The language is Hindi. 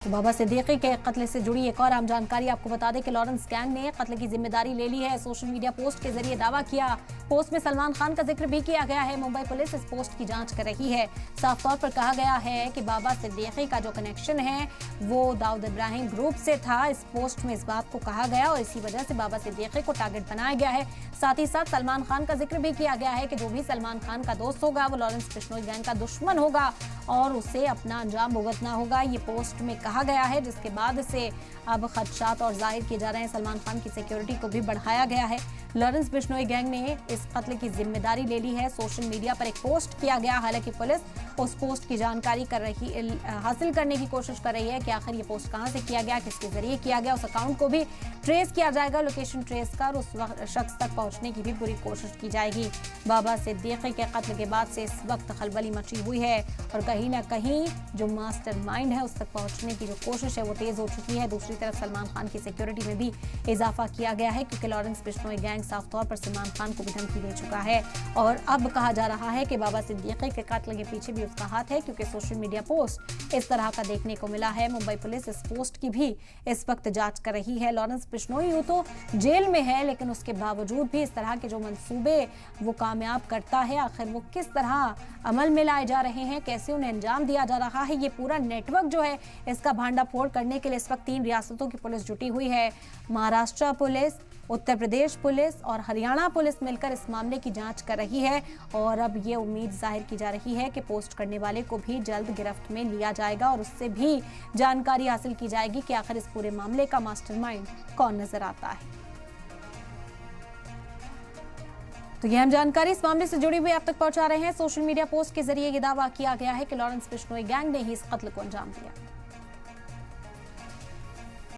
तो बाबा सिद्दीकी के कत्ल से जुड़ी एक और अहम जानकारी आपको बता दें कि लॉरेंस गैंग ने कत्ल की जिम्मेदारी ले ली है। सोशल मीडिया पोस्ट के जरिए दावा किया। पोस्ट में सलमान खान का जिक्र भी किया गया है। मुंबई पुलिस इस पोस्ट की जांच कर रही है। साफ तौर पर कहा गया है कि बाबा सिद्दीकी का जो कनेक्शन है वो दाऊद इब्राहिम ग्रुप से था। इस पोस्ट में इस बात को कहा गया और इसी वजह से बाबा सिद्दीकी को टारगेट बनाया गया है। साथ ही साथ सलमान खान का जिक्र भी किया गया है कि जो भी सलमान खान का दोस्त होगा वो लॉरेंस बिश्नोई गैंग का दुश्मन होगा और उसे अपना अंजाम भुगतना होगा। ये पोस्ट में कहा गया है, जिसके बाद से अब खदशात और जाहिर किए जा रहे हैं। सलमान खान की सिक्योरिटी को भी बढ़ाया गया है। लॉरेंस बिश्नोई गैंग ने इस कत्ल की जिम्मेदारी ले ली है। सोशल मीडिया पर एक पोस्ट किया गया। हालांकि पुलिस उस पोस्ट की जानकारी हासिल करने की कोशिश कर रही है कि आखिर ये पोस्ट कहां से किया गया, किसके जरिए किया गया। उस अकाउंट को भी ट्रेस किया जाएगा, लोकेशन ट्रेस कर उस शख्स तक पहुंचने की भी पूरी कोशिश की जाएगी। बाबा सिद्दीकी के कत्ल के बाद से इस वक्त खलबली मची हुई है और कहीं ना कहीं जो मास्टरमाइंड है उस तक पहुंचने की जो कोशिश है वो तेज हो चुकी है। दूसरी तरफ सलमान खान की सिक्योरिटी में भी इजाफा किया गया है क्योंकि लॉरेंस बिश्नोई गैंग साफ तौर पर सलमान खान को भी धमकी दे चुका है और अब कहा जा रहा है कि बाबा सिद्दीकी के कत्ल के पीछे भी उसका हाथ है क्योंकि सोशल मीडिया पोस्ट इस तरह का देखने को मिला है। मुंबई पुलिस इस पोस्ट की भी इस वक्त जांच कर रही है। लॉरेंस बिश्नोई यूं तो जेल में है लेकिन उसके बावजूद भी इस तरह के जो मंसूबे वो कामयाब करता है, आखिर वो किस तरह अमल में लाए जा रहे हैं, कैसे उन्हें अंजाम दिया जा रहा है, ये पूरा नेटवर्क जो है इसका भांडाफोड़ करने के लिए इस वक्त 3 रियासतों की पुलिस जुटी हुई है। महाराष्ट्र पुलिस, उत्तर प्रदेश पुलिस और हरियाणा पुलिस मिलकर इस मामले की जांच कर रही है और अब ये उम्मीद जाहिर की जा रही है कि पोस्ट करने वाले को भी जल्द गिरफ्त में लिया जाएगा और उससे भी जानकारी हासिल की जाएगी कि आखिर इस पूरे मामले का मास्टरमाइंड कौन नजर आता है। तो यह हम जानकारी इस मामले से जुड़ी हुई आप तक पहुंचा रहे हैं। सोशल मीडिया पोस्ट के जरिए ये दावा किया गया है कि लॉरेंस बिश्नोई गैंग ने ही इस कत्ल को अंजाम दिया।